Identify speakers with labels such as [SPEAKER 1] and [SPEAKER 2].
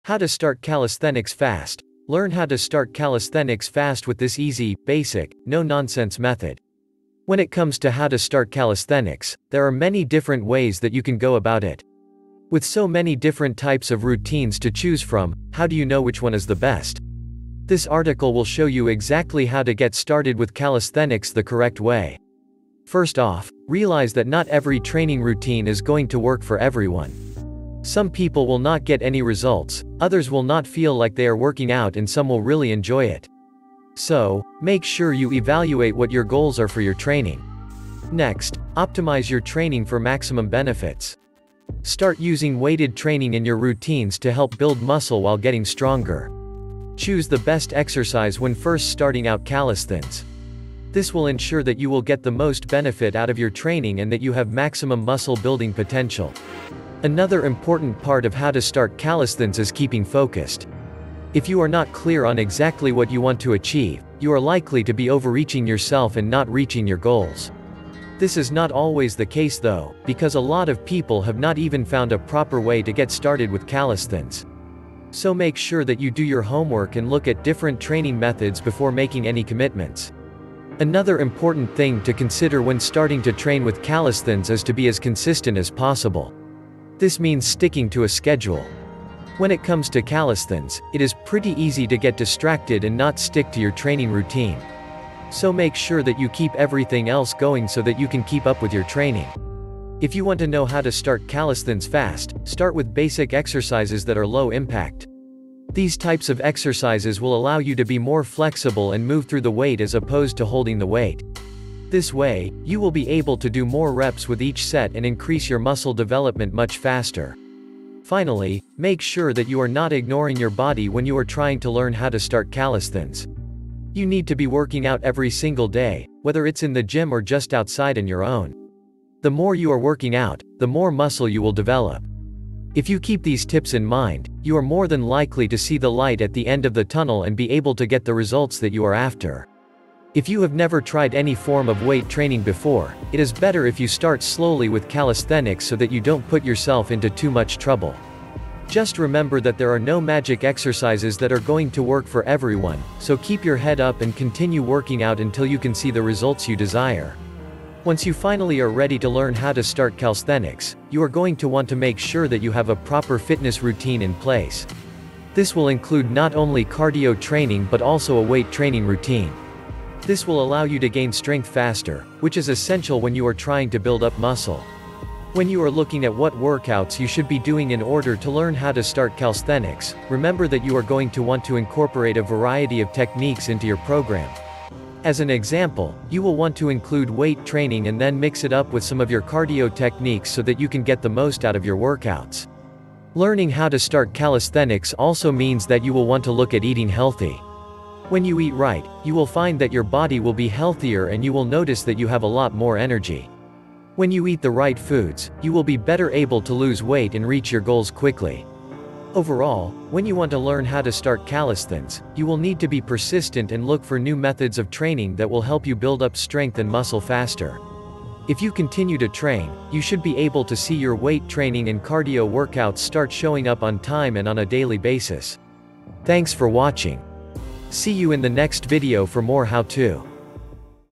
[SPEAKER 1] How to start calisthenics fast. Learn how to start calisthenics fast with this easy, basic, no-nonsense method. When it comes to how to start calisthenics, there are many different ways that you can go about it. With so many different types of routines to choose from, how do you know which one is the best? This article will show you exactly how to get started with calisthenics the correct way. First off, realize that not every training routine is going to work for everyone. Some people will not get any results, others will not feel like they are working out, and some will really enjoy it. So, make sure you evaluate what your goals are for your training. Next, optimize your training for maximum benefits. Start using weighted training in your routines to help build muscle while getting stronger. Choose the best exercise when first starting out calisthenics. This will ensure that you will get the most benefit out of your training and that you have maximum muscle building potential. Another important part of how to start calisthenics is keeping focused. If you are not clear on exactly what you want to achieve, you are likely to be overreaching yourself and not reaching your goals. This is not always the case though, because a lot of people have not even found a proper way to get started with calisthenics. So make sure that you do your homework and look at different training methods before making any commitments. Another important thing to consider when starting to train with calisthenics is to be as consistent as possible. This means sticking to a schedule. When it comes to calisthenics, it is pretty easy to get distracted and not stick to your training routine. So make sure that you keep everything else going so that you can keep up with your training. If you want to know how to start calisthenics fast, start with basic exercises that are low impact. These types of exercises will allow you to be more flexible and move through the weight as opposed to holding the weight. This way, you will be able to do more reps with each set and increase your muscle development much faster. Finally, make sure that you are not ignoring your body when you are trying to learn how to start calisthenics. You need to be working out every single day, whether it's in the gym or just outside on your own. The more you are working out, the more muscle you will develop. If you keep these tips in mind, you are more than likely to see the light at the end of the tunnel and be able to get the results that you are after. If you have never tried any form of weight training before, it is better if you start slowly with calisthenics so that you don't put yourself into too much trouble. Just remember that there are no magic exercises that are going to work for everyone, so keep your head up and continue working out until you can see the results you desire. Once you finally are ready to learn how to start calisthenics, you are going to want to make sure that you have a proper fitness routine in place. This will include not only cardio training but also a weight training routine. This will allow you to gain strength faster, which is essential when you are trying to build up muscle. When you are looking at what workouts you should be doing in order to learn how to start calisthenics, remember that you are going to want to incorporate a variety of techniques into your program. As an example, you will want to include weight training and then mix it up with some of your cardio techniques so that you can get the most out of your workouts. Learning how to start calisthenics also means that you will want to look at eating healthy. When you eat right, you will find that your body will be healthier and you will notice that you have a lot more energy. When you eat the right foods, you will be better able to lose weight and reach your goals quickly. Overall, when you want to learn how to start calisthenics, you will need to be persistent and look for new methods of training that will help you build up strength and muscle faster. If you continue to train, you should be able to see your weight training and cardio workouts start showing up on time and on a daily basis. Thanks for watching. See you in the next video for more how-to.